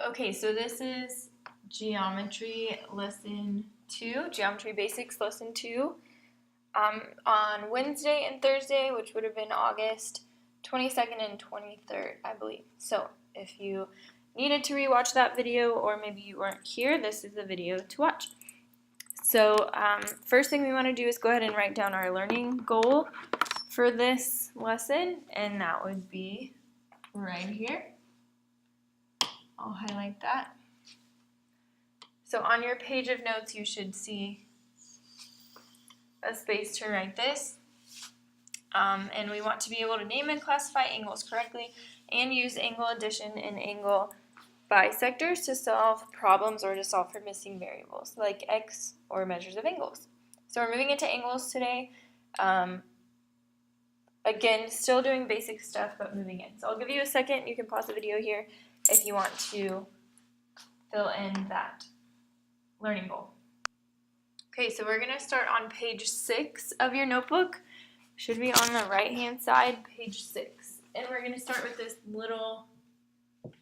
Okay, so this is Geometry Lesson 2, Geometry Basics Lesson 2, on Wednesday and Thursday, which would have been August 22nd and 23rd, I believe. So if you needed to rewatch that video, or maybe you weren't here, this is the video to watch. So first thing we want to do is go ahead and write down our learning goal for this lesson, and that would be right here. I'll highlight that. So on your page of notes, you should see a space to write this. And we want to be able to name and classify angles correctly and use angle addition and angle bisectors to solve problems or to solve for missing variables like x or measures of angles. So we're moving into angles today. Again, still doing basic stuff, but moving in. So I'll give you a second. You can pause the video here if you want to fill in that learning goal. Okay, so we're going to start on page 6 of your notebook. Should be on the right-hand side, page 6. And we're going to start with this little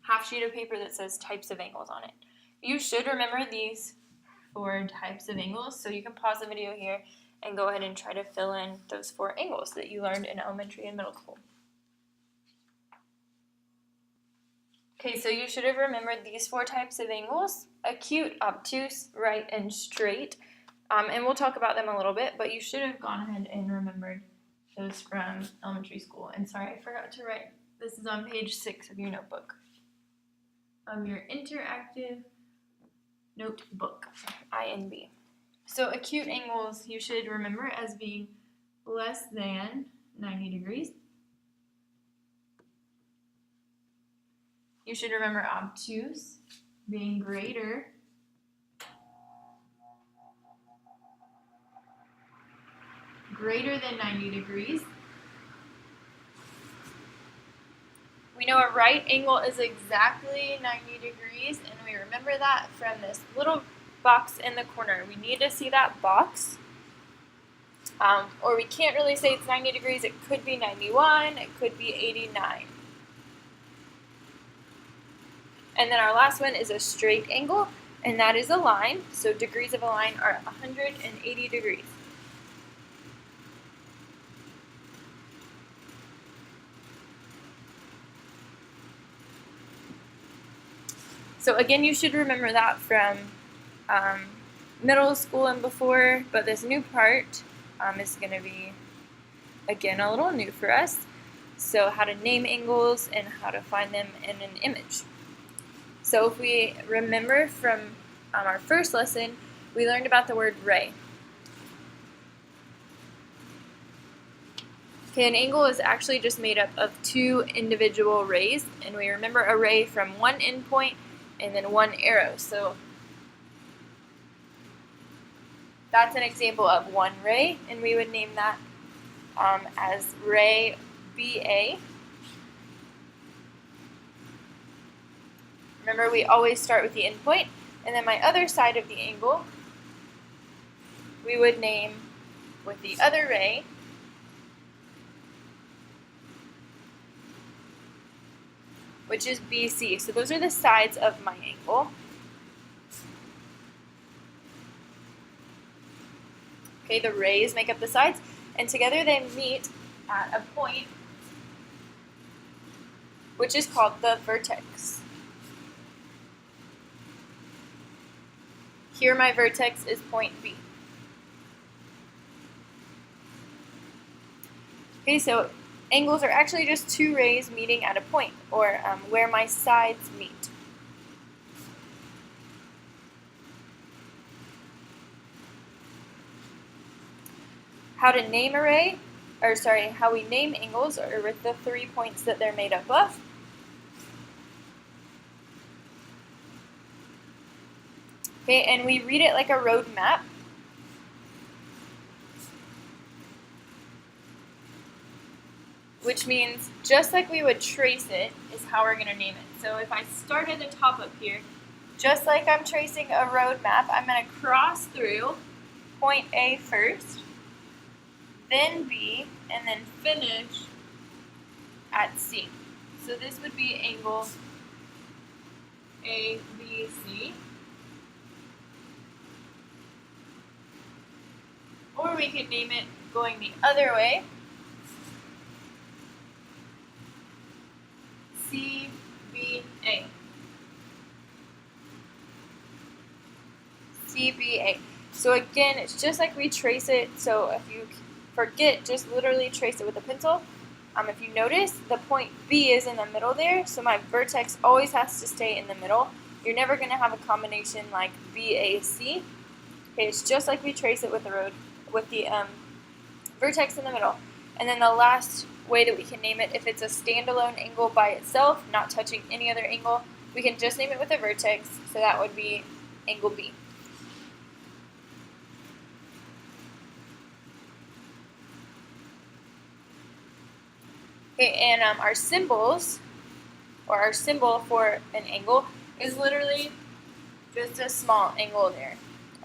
half sheet of paper that says types of angles on it. You should remember these 4 types of angles, so you can pause the video here and go ahead and try to fill in those 4 angles that you learned in elementary and middle school. Okay, so you should have remembered these 4 types of angles: acute, obtuse, right, and straight. And we'll talk about them a little bit, but you should have gone ahead and remembered those from elementary school. And sorry, I forgot to write, this is on page 6 of your notebook, of your interactive notebook, INB. So acute angles you should remember as being less than 90 degrees. You should remember obtuse being greater than 90 degrees. We know a right angle is exactly 90 degrees, and we remember that from this little box in the corner. We need to see that box, or we can't really say it's 90 degrees. It could be 91, it could be 89. And then our last one is a straight angle, and that is a line. So degrees of a line are 180 degrees. So again, you should remember that from middle school and before, but this new part is going to be, again, a little new for us. So how to name angles and how to find them in an image. So if we remember from our first lesson, we learned about the word ray. Okay, an angle is actually just made up of 2 individual rays, and we remember a ray from one endpoint and then one arrow. So that's an example of one ray, and we would name that as ray BA. Remember, we always start with the endpoint, and then my other side of the angle we would name with the other ray which is BC. So those are the sides of my angle. Okay, the rays make up the sides, and together they meet at a point which is called the vertex. Here my vertex is point B. Okay, so angles are actually just 2 rays meeting at a point, or where my sides meet. How to name a ray, how we name angles are with the 3 points that they're made up of. Okay, and we read it like a road map. Which means just like we would trace it is how we're going to name it. So if I start at the top up here, just like I'm tracing a road map, I'm going to cross through point A first, then B, and then finish at C. So this would be angle A, B, C. Or we could name it going the other way. C, B, A. C, B, A. So again, it's just like we trace it. So if you forget, just literally trace it with a pencil. If you notice, the point B is in the middle there, so my vertex always has to stay in the middle. You're never going to have a combination like BAC. Okay, it's just like we trace it with the vertex in the middle. And then the last way that we can name it, if it's a standalone angle by itself, not touching any other angle, we can just name it with a vertex, so that would be angle B. Okay, and our symbols, or our symbol for an angle, is literally just a small angle there.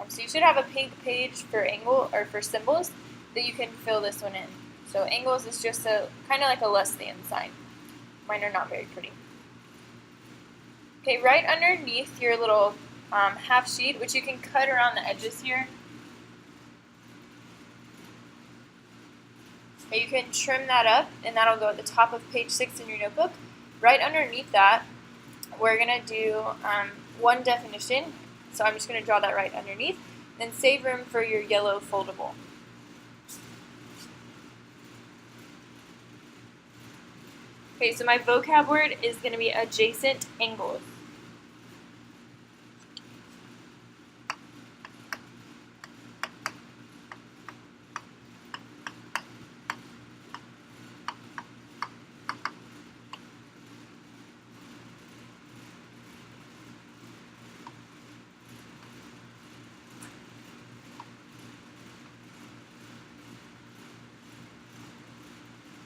So you should have a pink page for angle, or for symbols, that you can fill this one in. So angles is just a kind of like a less than sign. Mine are not very pretty. Okay, right underneath your little half sheet, which you can cut around the edges here, you can trim that up, and that'll go at the top of page 6 in your notebook. Right underneath that, we're going to do one definition. So I'm just going to draw that right underneath. Then save room for your yellow foldable. Okay, so my vocab word is going to be adjacent angles.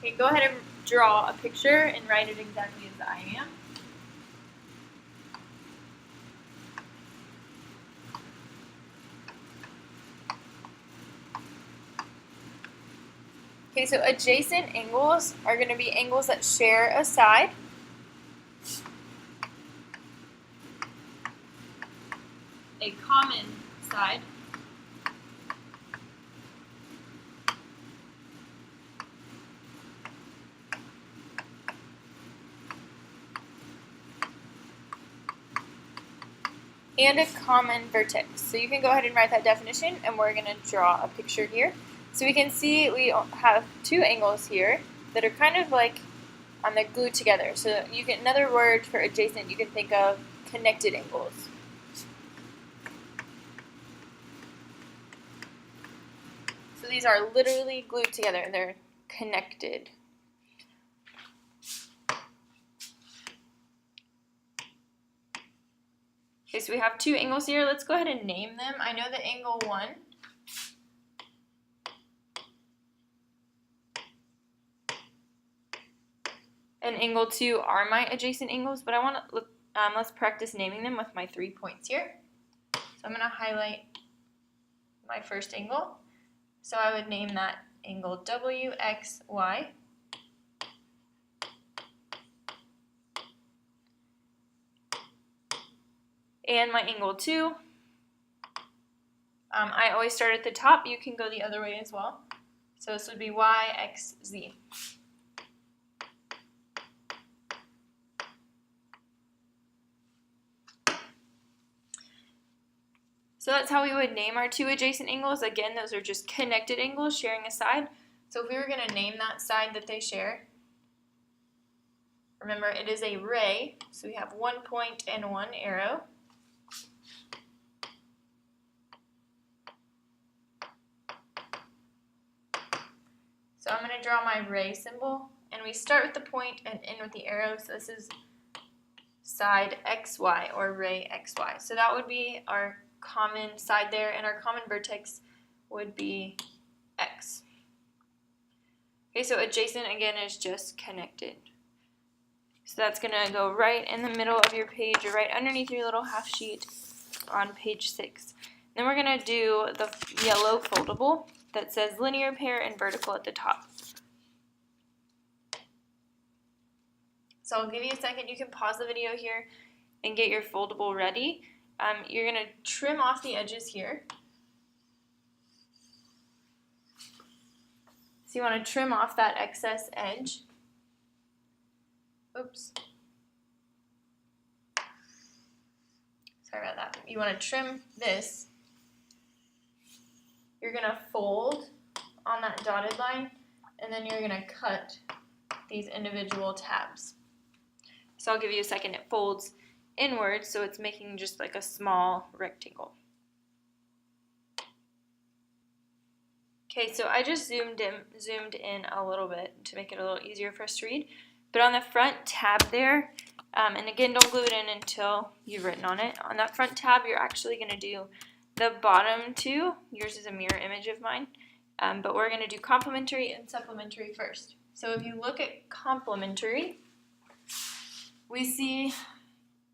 Okay, go ahead and draw a picture and write it exactly as I am. Okay, so adjacent angles are going to be angles that share a side. A common side. And a common vertex. So you can go ahead and write that definition, and we're going to draw a picture here. So we can see we have two angles here that are kind of like they're glued together. So you can, another word for adjacent, you can think of connected angles. So these are literally glued together. They're connected. Okay, so we have two angles here. Let's go ahead and name them. I know that angle 1 and angle 2 are my adjacent angles, but I want to let's practice naming them with my 3 points here. So I'm going to highlight my first angle. So I would name that angle WXY. And my angle 2, I always start at the top. You can go the other way as well. So this would be YXZ. So that's how we would name our two adjacent angles. Again, those are just connected angles sharing a side. So if we were going to name that side that they share, remember it is a ray, so we have 1 point and 1 arrow. So I'm going to draw my ray symbol, and we start with the point and end with the arrow. So this is side XY, or ray XY. So that would be our common side there, and our common vertex would be X. Okay, so adjacent again is just connected. So that's going to go right in the middle of your page, or right underneath your little half sheet on page 6. Then we're going to do the yellow foldable that says linear pair and vertical at the top. So I'll give you a second. You can pause the video here and get your foldable ready, you're going to trim off the edges here. So you want to trim off that excess edge. Oops. Sorry about that. You want to trim this. You're going to fold on that dotted line, and then you're going to cut these individual tabs. So I'll give you a second. It folds inward, so it's making just like a small rectangle. Okay, so I just zoomed in a little bit to make it a little easier for us to read. But on the front tab there, and again, don't glue it in until you've written on it. On that front tab, you're actually going to do the bottom two. Yours is a mirror image of mine. But we're going to do complementary and supplementary first. So if you look at complementary, we see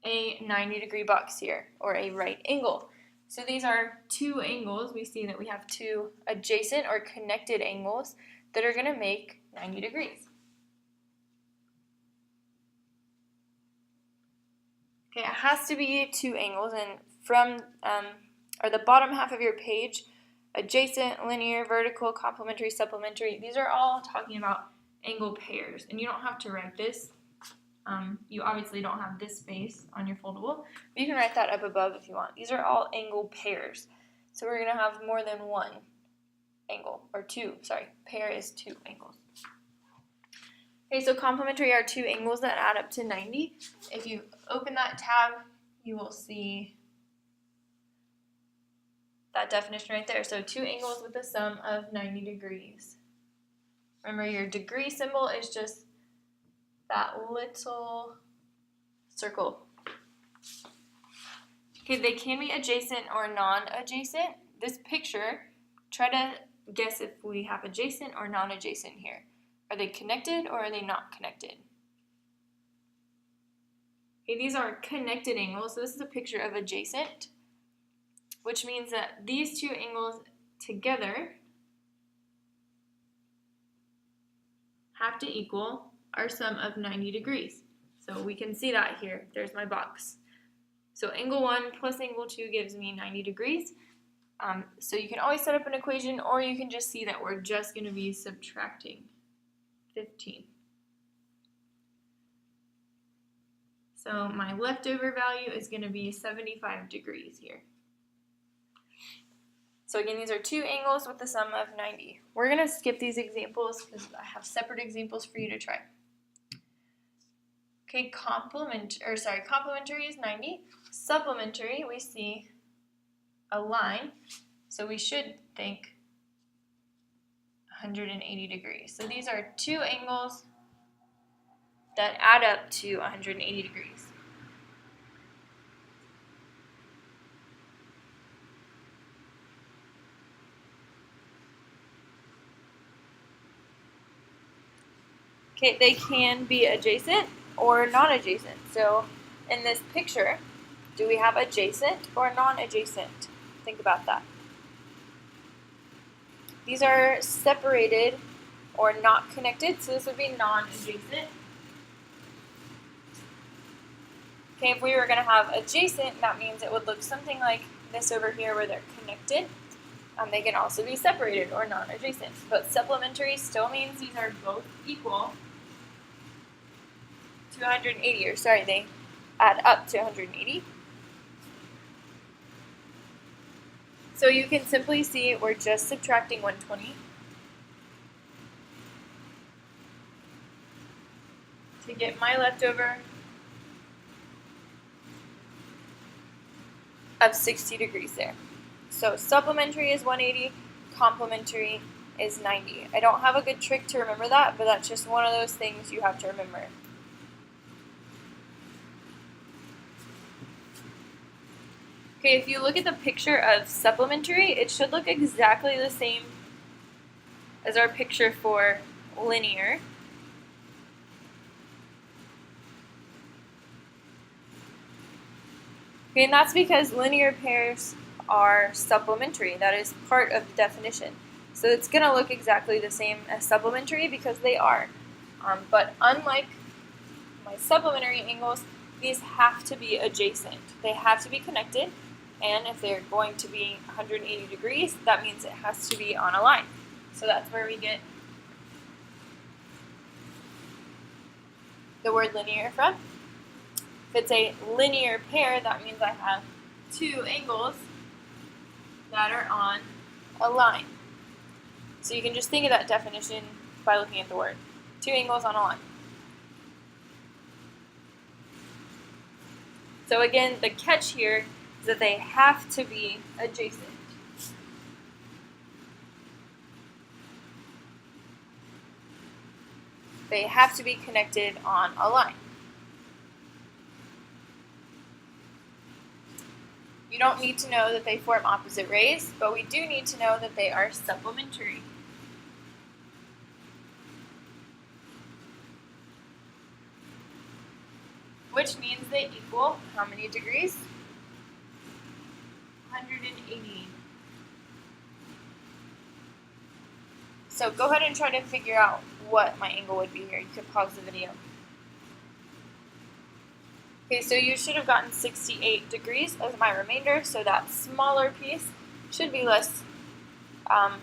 a 90-degree box here, or a right angle. So these are two angles. We see that we have two adjacent or connected angles that are going to make 90 degrees. Okay, it has to be two angles, and from or the bottom half of your page, adjacent, linear, vertical, complementary, supplementary, these are all talking about angle pairs, and you don't have to write this. You obviously don't have this space on your foldable, but you can write that up above if you want. These are all angle pairs. So we're going to have more than one angle, or two, sorry, pair is two angles. Okay, so complementary are two angles that add up to 90. If you open that tab, you will see that definition right there. So two angles with a sum of 90 degrees. Remember, your degree symbol is just that little circle. Okay, they can be adjacent or non-adjacent. This picture, try to guess if we have adjacent or non-adjacent here. Are they connected or are they not connected? Okay, these are connected angles. So this is a picture of adjacent, which means that these two angles together have to equal our sum of 90 degrees. So we can see that here. There's my box. So angle 1 plus angle 2 gives me 90 degrees. So you can always set up an equation, or you can just see that we're just going to be subtracting 15. So my leftover value is going to be 75 degrees here. So again, these are two angles with the sum of 90. We're going to skip these examples because I have separate examples for you to try. Okay, complementary is 90. Supplementary, we see a line, so we should think 180 degrees. So these are two angles that add up to 180 degrees. Okay, they can be adjacent or non-adjacent. So in this picture, do we have adjacent or non-adjacent? Think about that. These are separated or not connected, so this would be non-adjacent. Okay, if we were going to have adjacent, that means it would look something like this over here where they're connected. They can also be separated or non-adjacent. But supplementary still means these are both equal to 180, or sorry, they add up to 180. So you can simply see we're just subtracting 120 to get my leftover of 60 degrees there. So supplementary is 180, complementary is 90. I don't have a good trick to remember that, but that's just one of those things you have to remember. Okay, if you look at the picture of supplementary, it should look exactly the same as our picture for linear. Okay, and that's because linear pairs are supplementary. That is part of the definition. So it's going to look exactly the same as supplementary because they are. But unlike my supplementary angles, these have to be adjacent. They have to be connected, and if they're going to be 180 degrees, that means it has to be on a line. So that's where we get the word linear from. If it's a linear pair, that means I have two angles that are on a line. So you can just think of that definition by looking at the word. Two angles on a line. So again, the catch here is that they have to be adjacent. They have to be connected on a line. You don't need to know that they form opposite rays, but we do need to know that they are supplementary. Which means they equal how many degrees? 180. So go ahead and try to figure out what my angle would be here. You can pause the video. Okay, so you should have gotten 68 degrees as my remainder, so that smaller piece should be less,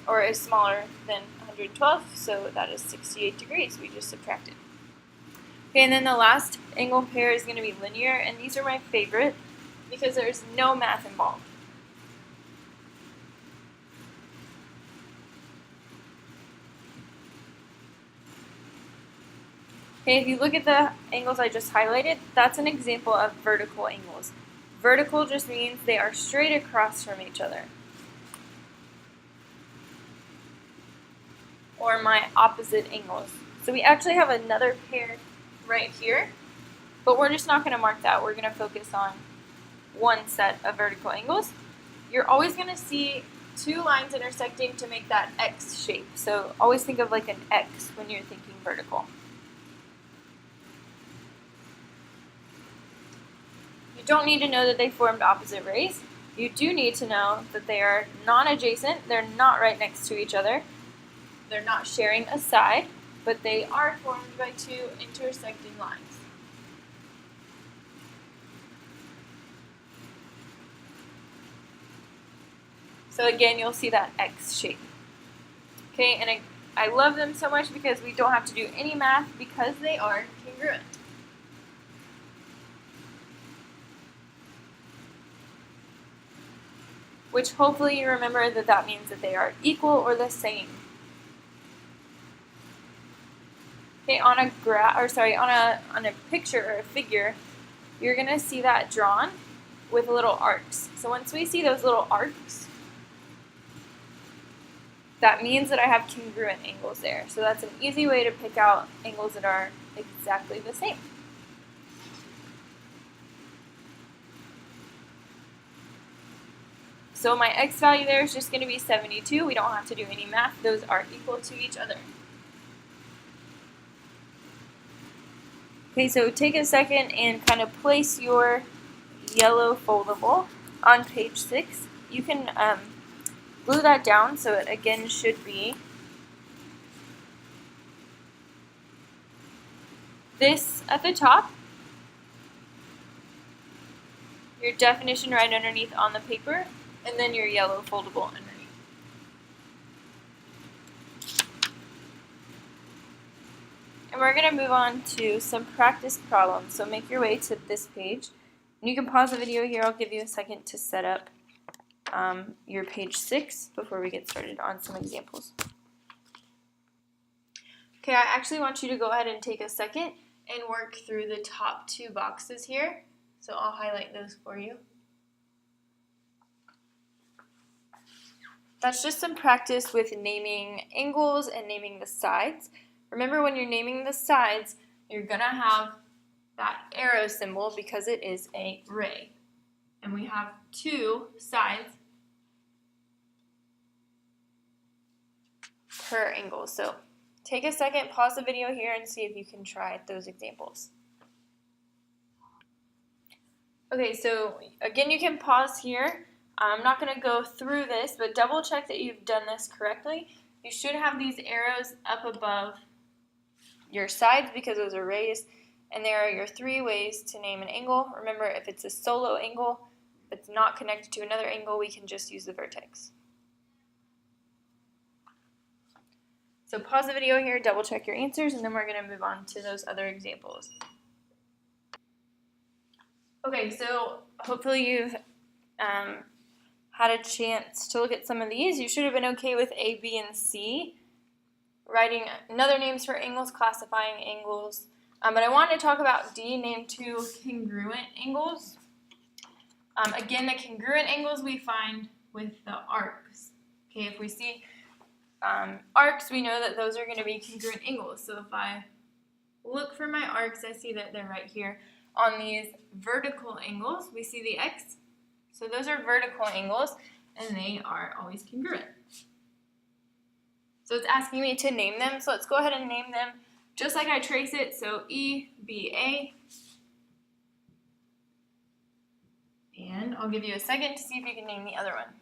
or is smaller than 112, so that is 68 degrees we just subtracted. Okay, and then the last angle pair is going to be linear, and these are my favorite because there's no math involved. Okay, if you look at the angles I just highlighted, that's an example of vertical angles. Vertical just means they are straight across from each other. Or my opposite angles. So we actually have another pair right here, but we're just not going to mark that. We're going to focus on one set of vertical angles. You're always going to see two lines intersecting to make that X shape. So always think of like an X when you're thinking vertical. You don't need to know that they formed opposite rays. You do need to know that they are non-adjacent. They're not right next to each other. They're not sharing a side, but they are formed by two intersecting lines. So again, you'll see that X shape. Okay, and I love them so much because we don't have to do any math because they are congruent. Which hopefully you remember that means that they are equal or the same. Okay, on a picture or a figure, you're gonna see that drawn with little arcs. So once we see those little arcs, that means that I have congruent angles there. So that's an easy way to pick out angles that are exactly the same. So my X value there is just going to be 72. We don't have to do any math. Those are equal to each other. Okay, so take a second and kind of place your yellow foldable on page 6. You can glue that down so it again should be this at the top, your definition right underneath on the paper, and then your yellow foldable underneath. And we're going to move on to some practice problems. So make your way to this page. And you can pause the video here. I'll give you a second to set up your page 6 before we get started on some examples. Okay, I actually want you to go ahead and take a second and work through the top 2 boxes here. So I'll highlight those for you. That's just some practice with naming angles and naming the sides. Remember, when you're naming the sides, you're going to have that arrow symbol because it is a ray. And we have 2 sides per angle. So take a second, pause the video here, and see if you can try those examples. Okay, so again, you can pause here. I'm not going to go through this, but double check that you've done this correctly. You should have these arrows up above your sides because those are rays, And there are your 3 ways to name an angle. Remember, if it's a solo angle, if it's not connected to another angle, we can just use the vertex. So pause the video here, double check your answers, and then we're going to move on to those other examples. Okay, so hopefully you've had a chance to look at some of these. You should have been okay with A, B, and C. Writing another names for angles, classifying angles. But I wanted to talk about D, name 2 congruent angles. Again, the congruent angles we find with the arcs. Okay, if we see arcs, we know that those are going to be congruent angles. So if I look for my arcs, I see that they're right here. On these vertical angles, we see the X. So those are vertical angles, and they are always congruent. So it's asking me to name them, so let's go ahead and name them just like I trace it. So E, B, A. And I'll give you a second to see if you can name the other one.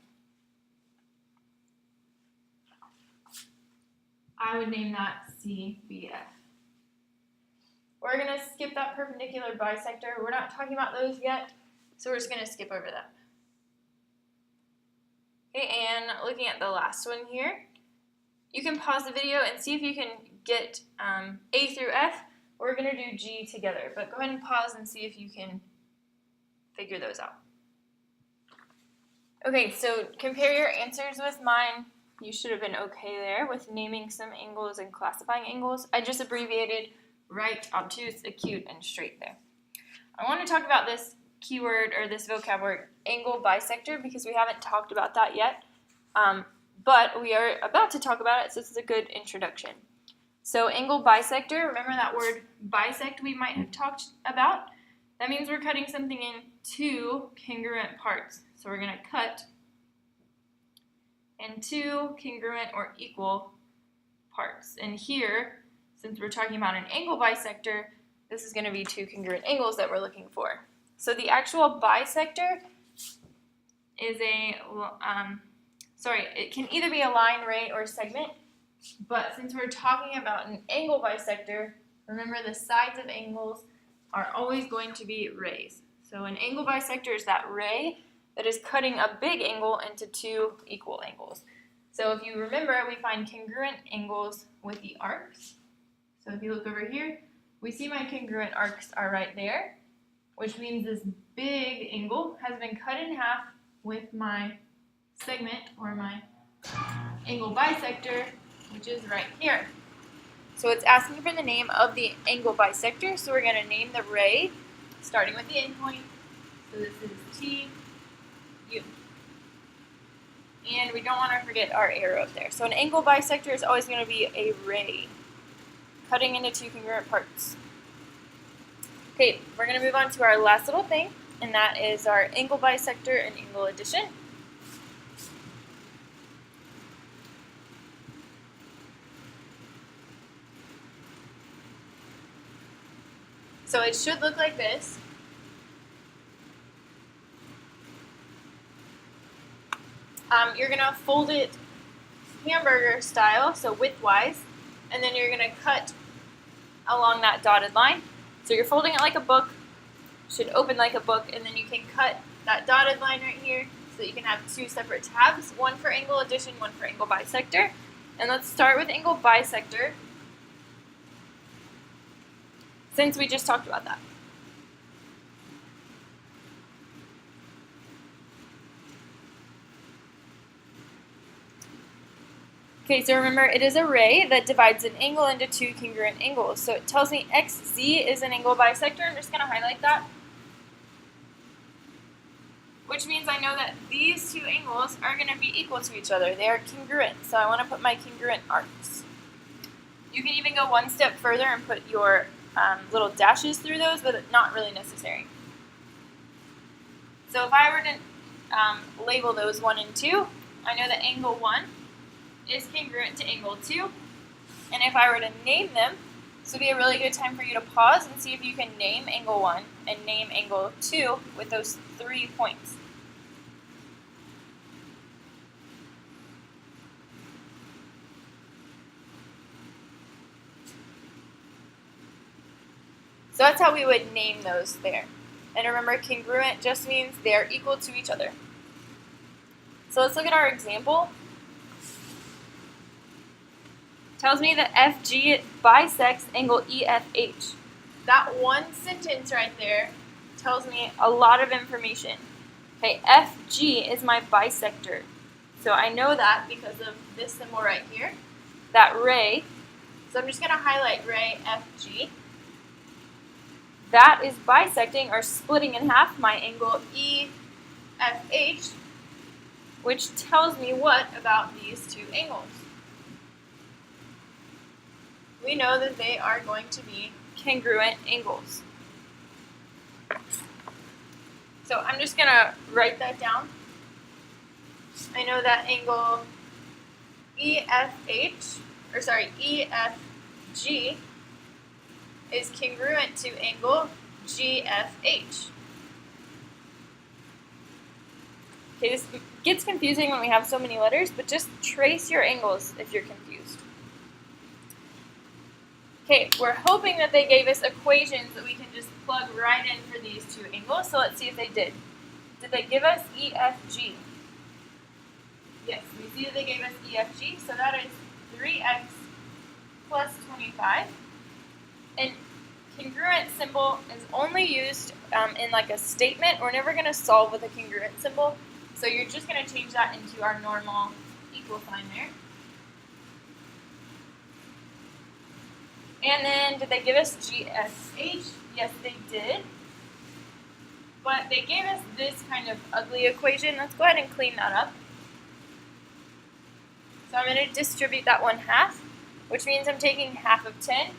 I would name that CBF. We're going to skip that perpendicular bisector. We're not talking about those yet, so we're just going to skip over that. Okay, and looking at the last one here, you can pause the video and see if you can get A through F. We're going to do G together, but go ahead and pause and see if you can figure those out. Okay, so compare your answers with mine. You should have been okay there with naming some angles and classifying angles. I just abbreviated right, obtuse, acute, and straight there. I want to talk about this keyword or this vocab word, angle bisector, because we haven't talked about that yet. But we are about to talk about it, so this is a good introduction. So angle bisector, remember that word bisect we might have talked about? That means we're cutting something in 2 congruent parts. So we're going to cut in 2 congruent or equal parts. And here, since we're talking about an angle bisector, this is going to be 2 congruent angles that we're looking for. So the actual bisector is it can either be a line, ray, or segment, but since we're talking about an angle bisector, remember the sides of angles are always going to be rays. So an angle bisector is that ray that is cutting a big angle into 2 equal angles. So if you remember, we find congruent angles with the arcs. So if you look over here, we see my congruent arcs are right there, which means this big angle has been cut in half with my segment or my angle bisector, which is right here. So it's asking for the name of the angle bisector, so we're going to name the ray, starting with the endpoint. So this is T, U. And we don't want to forget our arrow up there. So an angle bisector is always going to be a ray, cutting into 2 congruent parts. Okay, we're going to move on to our last little thing, and that is our angle bisector and angle addition. So it should look like this. You're going to fold it hamburger style, so widthwise, and then you're going to cut along that dotted line. So you're folding it like a book, should open like a book, and then you can cut that dotted line right here so that you can have 2 separate tabs, one for angle addition, one for angle bisector. And let's start with angle bisector, since we just talked about that. Okay, so remember, it is a ray that divides an angle into 2 congruent angles. So it tells me XZ is an angle bisector. I'm just going to highlight that, which means I know that these 2 angles are going to be equal to each other. They are congruent, so I want to put my congruent arcs. You can even go one step further and put your little dashes through those, but not really necessary. So if I were to label those 1 and 2, I know that angle 1 is congruent to angle 2, and if I were to name them, this would be a really good time for you to pause and see if you can name angle 1 and name angle 2 with those 3 points. So that's how we would name those there. And remember, congruent just means they are equal to each other. So let's look at our example. It tells me that FG bisects angle EFH. That one sentence right there tells me a lot of information. Okay, FG is my bisector. So I know that because of this symbol right here, that ray. So I'm just going to highlight ray FG. That is bisecting or splitting in half my angle EFH, which tells me what about these two angles? We know that they are going to be congruent angles. So I'm just going to write that down. I know that angle EFG is congruent to angle GFH. Okay, this gets confusing when we have so many letters, but just trace your angles if you're confused. Okay, we're hoping that they gave us equations that we can just plug right in for these two angles, so let's see if they did. Did they give us EFG? Yes, we see that they gave us EFG, so that is 3x plus 25. And congruent symbol is only used in like a statement. We're never going to solve with a congruent symbol, so you're just going to change that into our normal equal sign there. And then, did they give us GSH? Yes, they did. But they gave us this kind of ugly equation. Let's go ahead and clean that up. So I'm going to distribute that 1/2, which means I'm taking half of 10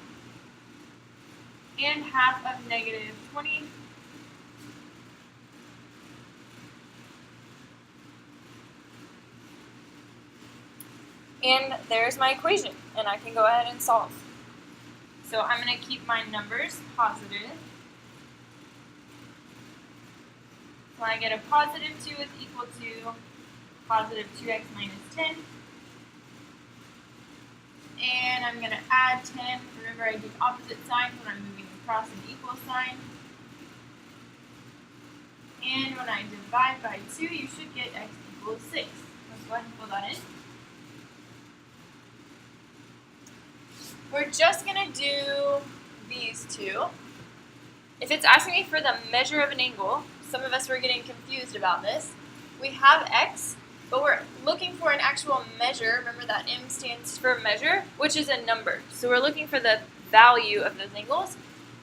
and half of negative 20. And there's my equation, and I can go ahead and solve. So I'm going to keep my numbers positive. So I get a positive 2 is equal to positive 2x minus 10. And I'm going to add 10. Remember, I do opposite signs when I'm moving across an equal sign. And when I divide by 2, you should get x equals 6. Let's go ahead and fill that in. We're just going to do these two. If it's asking me for the measure of an angle, some of us were getting confused about this. We have x, but we're looking for an actual measure. Remember that M stands for measure, which is a number. So we're looking for the value of those angles.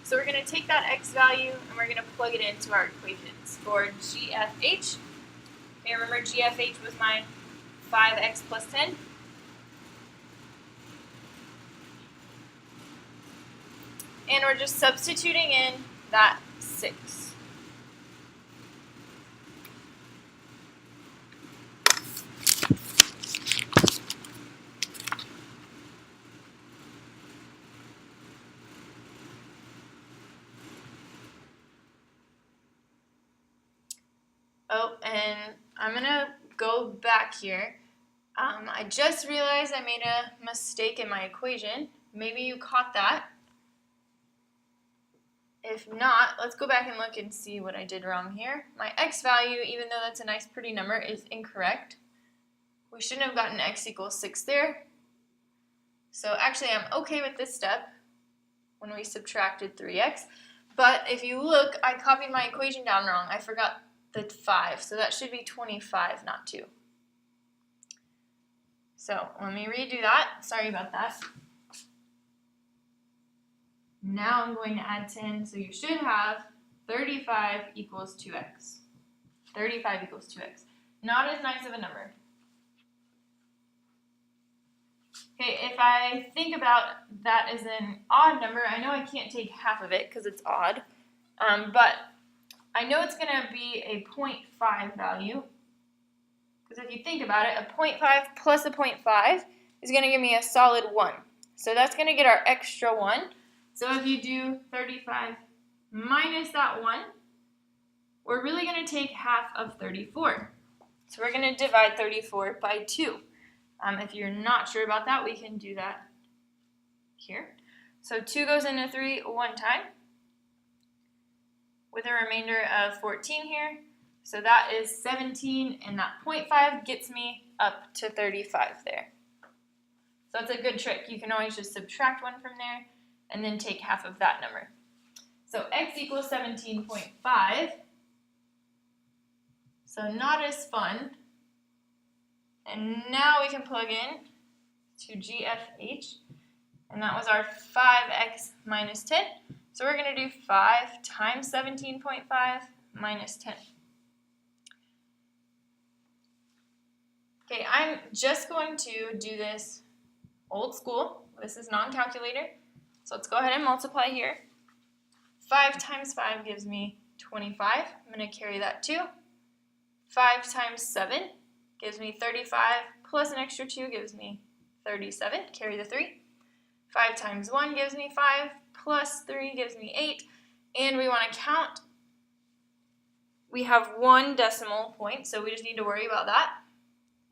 So we're going to take that x value and we're going to plug it into our equations for GFH. Okay, remember GFH was my 5x plus 10. And we're just substituting in that 6. Oh, and I'm going to go back here. I just realized I made a mistake in my equation. Maybe you caught that. If not, let's go back and look and see what I did wrong here. My x value, even though that's a nice pretty number, is incorrect. We shouldn't have gotten x equals 6 there. So actually I'm okay with this step when we subtracted 3x. But if you look, I copied my equation down wrong. I forgot the 5, so that should be 25, not 2. So let me redo that. Sorry about that. Now I'm going to add 10, so you should have 35 equals 2x. 35 equals 2x. Not as nice of a number. Okay, if I think about that as an odd number, I know I can't take half of it because it's odd, but I know it's going to be a 0.5 value. Because if you think about it, a 0.5 plus a 0.5 is going to give me a solid 1. So that's going to get our extra 1. So if you do 35 minus that 1, we're really going to take half of 34. So we're going to divide 34 by 2. If you're not sure about that, we can do that here. So 2 goes into 3 one time. with a remainder of 14 here. So that is 17, and that 0.5 gets me up to 35 there. So that's a good trick. You can always just subtract 1 from there and then take half of that number. So x equals 17.5. So not as fun. And now we can plug in to GFH. And that was our 5x minus 10. So we're going to do 5 times 17.5 minus 10. Okay, I'm just going to do this old school. This is non-calculator. So let's go ahead and multiply here. 5 times 5 gives me 25. I'm going to carry that 2. 5 times 7 gives me 35, plus an extra 2 gives me 37. Carry the 3. 5 times 1 gives me 5, plus 3 gives me 8. And we want to count. We have 1 decimal point, so we just need to worry about that.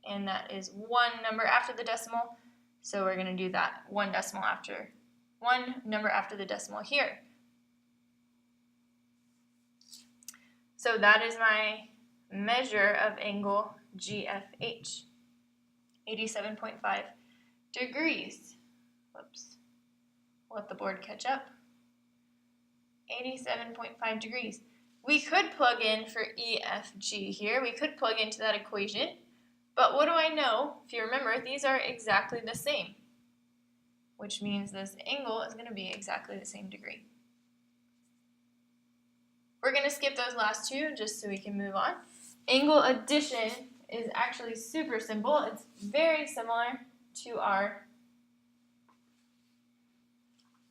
And that is 1 number after the decimal. So we're going to do that 1 number after the decimal here. So that is my measure of angle GFH, 87.5 degrees. Whoops. Let the board catch up. 87.5 degrees. We could plug in for EFG here. We could plug into that equation. But what do I know? If you remember, these are exactly the same, which means this angle is going to be exactly the same degree. We're going to skip those last two just so we can move on. Angle addition is actually super simple. It's very similar to our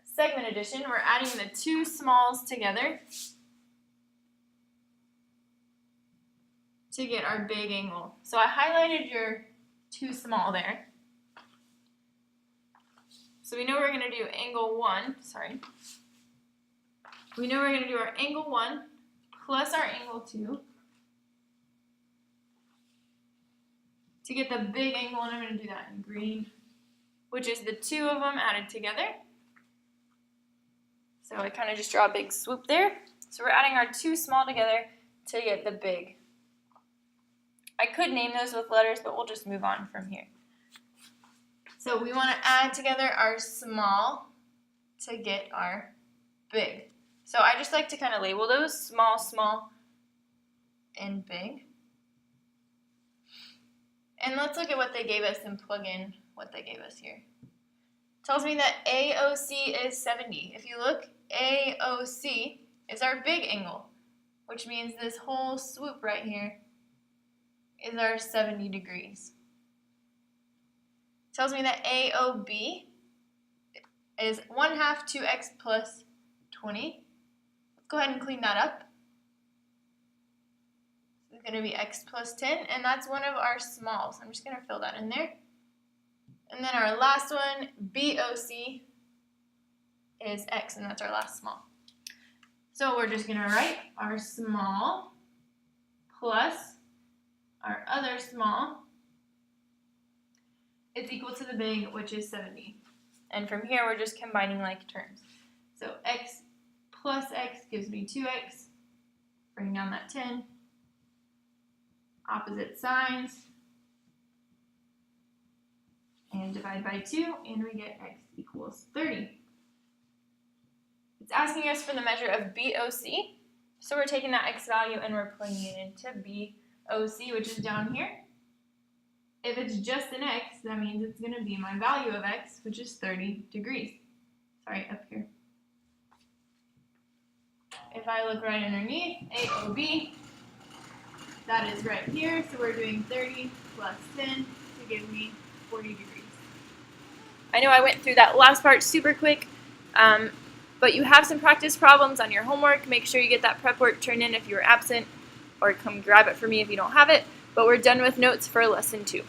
segment addition. We're adding the two smalls together to get our big angle. So I highlighted your too small there. So we know we're going to do angle 1, We know we're going to do our angle 1 plus our angle 2 to get the big angle, and I'm going to do that in green, which is the two of them added together. So I kind of just draw a big swoop there. So we're adding our two small together to get the big. I could name those with letters, but we'll just move on from here. So we want to add together our small to get our big. So I just like to kind of label those small, small, and big. And let's look at what they gave us and plug in what they gave us here. It tells me that AOC is 70. If you look, AOC is our big angle, which means this whole swoop right here is our 70 degrees. It tells me that AOB is 1/2 2x plus 20. Let's go ahead and clean that up. It's going to be x plus 10, and that's one of our smalls. I'm just going to fill that in there. And then our last one, BOC, is x, and that's our last small. So we're just going to write our small plus our other small is equal to the big, which is 70. And from here, we're just combining like terms. So x plus x gives me 2x. Bring down that 10. Opposite signs. And divide by 2, and we get x equals 30. It's asking us for the measure of BOC. So we're taking that x value and we're plugging it into BOC, which is down here. If it's just an x, that means it's going to be my value of x, which is 30 degrees. Sorry, up here. If I look right underneath, AOB, that is right here. So we're doing 30 plus 10 to give me 40 degrees. I know I went through that last part super quick, but you have some practice problems on your homework. Make sure you get that prep work turned in if you were absent, or come grab it for me if you don't have it. But we're done with notes for lesson 2.